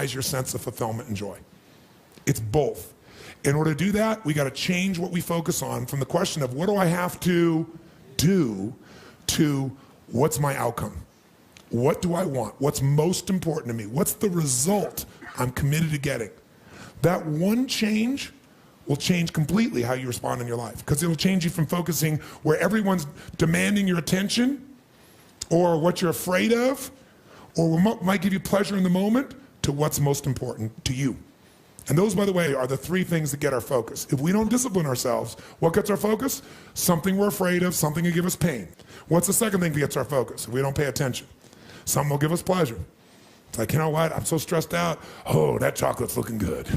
maximize your sense of fulfillment and joy. It's both. In order to do that, we got to change what we focus on from the question of what do I have to do to what's my outcome? What do I want? What's most important to me? What's the result I'm committed to getting? That one change will change completely how you respond in your life, because it'll change you from focusing where everyone's demanding your attention or what you're afraid of or what might give you pleasure in the moment to what's most important to you. And those, by the way, are the three things that get our focus. If we don't discipline ourselves, what gets our focus? Something we're afraid of, something that gives us pain. What's the second thing that gets our focus if we don't pay attention? Something will give us pleasure. It's like, you know what, I'm so stressed out. Oh, that chocolate's looking good.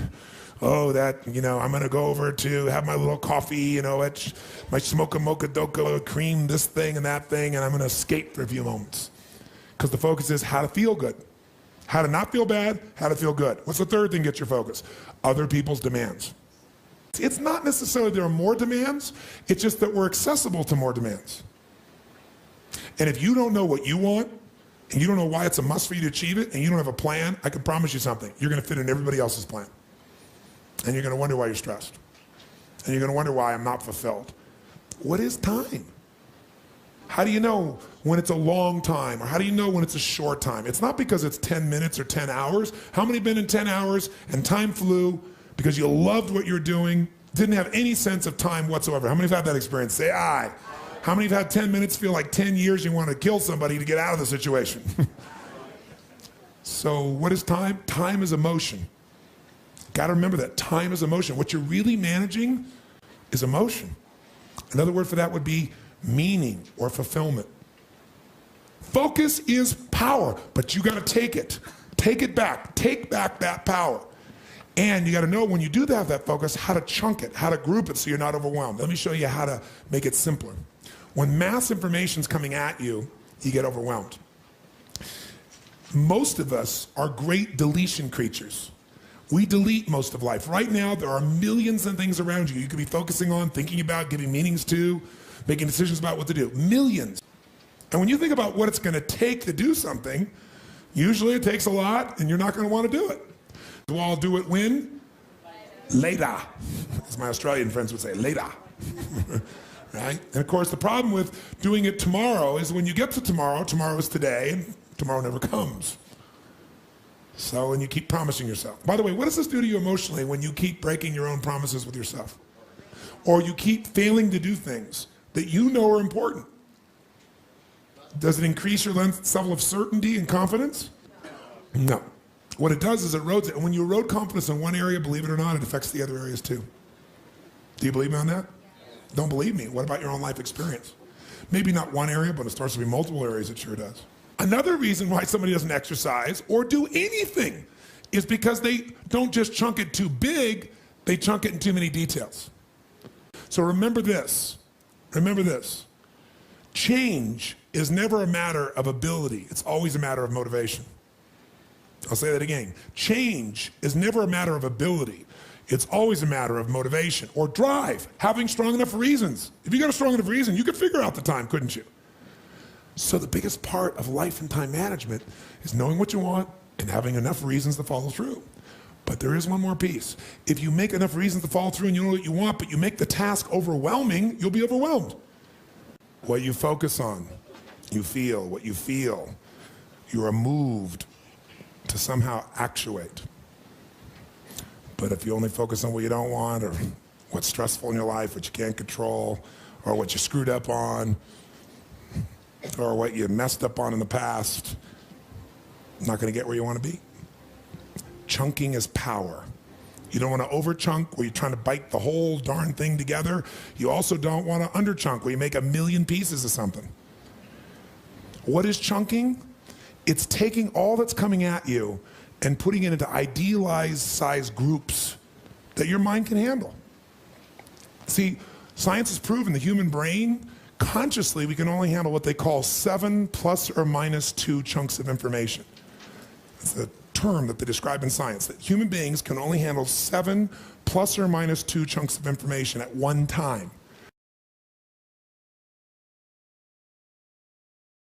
Oh, that, I'm gonna go over to have my little coffee, my smocha mocha doka cream, this thing and that thing, and I'm gonna escape for a few moments. Because the focus is how to feel good. How to not feel bad, how to feel good. What's the third thing that gets your focus? Other people's demands. It's not necessarily there are more demands, it's just that we're accessible to more demands. And if you don't know what you want, and you don't know why it's a must for you to achieve it, and you don't have a plan, I can promise you something. You're gonna fit in everybody else's plan. And you're gonna wonder why you're stressed. And you're gonna wonder why I'm not fulfilled. What is time? How do you know when it's a long time, or how do you know when it's a short time? It's not because it's 10 minutes or 10 hours. How many have been in 10 hours and time flew because you loved what you're doing, didn't have any sense of time whatsoever? How many have had that experience? Say aye. How many have had 10 minutes feel like 10 years you want to kill somebody to get out of the situation? So what is time? Time is emotion. Got to remember that time is emotion. What you're really managing is emotion. Another word for that would be meaning or fulfillment. Focus is power, but you got to take it. Take it back. Take back that power. And you got to know when you do have that focus, how to chunk it, how to group it so you're not overwhelmed. Let me show you how to make it simpler. When mass information's coming at you, you get overwhelmed. Most of us are great deletion creatures. We delete most of life. Right now, there are millions of things around you could be focusing on, thinking about, giving meanings to, making decisions about what to do. Millions. And when you think about what it's going to take to do something, usually it takes a lot, and you're not going to want to do it. So I'll do it when? Later. As my Australian friends would say, later. Right? And of course, the problem with doing it tomorrow is when you get to tomorrow, tomorrow is today, and tomorrow never comes. So, and you keep promising yourself. By the way, what does this do to you emotionally when you keep breaking your own promises with yourself? Or you keep failing to do things that you know are important? Does it increase your level of certainty and confidence? No. What it does is it erodes it. And when you erode confidence in one area, believe it or not, it affects the other areas too. Do you believe me on that? Don't believe me. What about your own life experience? Maybe not one area, but it starts to be multiple areas. It sure does. Another reason why somebody doesn't exercise or do anything is because they don't just chunk it too big, they chunk it in too many details. So remember this. Remember this. Change is never a matter of ability. It's always a matter of motivation. I'll say that again. Change is never a matter of ability. It's always a matter of motivation or drive, having strong enough reasons. If you got a strong enough reason, you could figure out the time, couldn't you? So the biggest part of life and time management is knowing what you want and having enough reasons to follow through. But there is one more piece. If you make enough reasons to follow through and you know what you want, but you make the task overwhelming, you'll be overwhelmed. What you focus on, you feel. What you feel, you are moved to somehow actuate. But if you only focus on what you don't want, or what's stressful in your life, what you can't control, or what you screwed up on, or what you messed up on in the past, you're not going to get where you want to be. Chunking is power. You don't want to over-chunk where you're trying to bite the whole darn thing together. You also don't want to under-chunk where you make a million pieces of something. What is chunking? It's taking all that's coming at you and putting it into idealized size groups that your mind can handle. See, science has proven the human brain, consciously, we can only handle what they call 7 ± 2 chunks of information. It's a term that they describe in science, that human beings can only handle 7 ± 2 chunks of information at one time.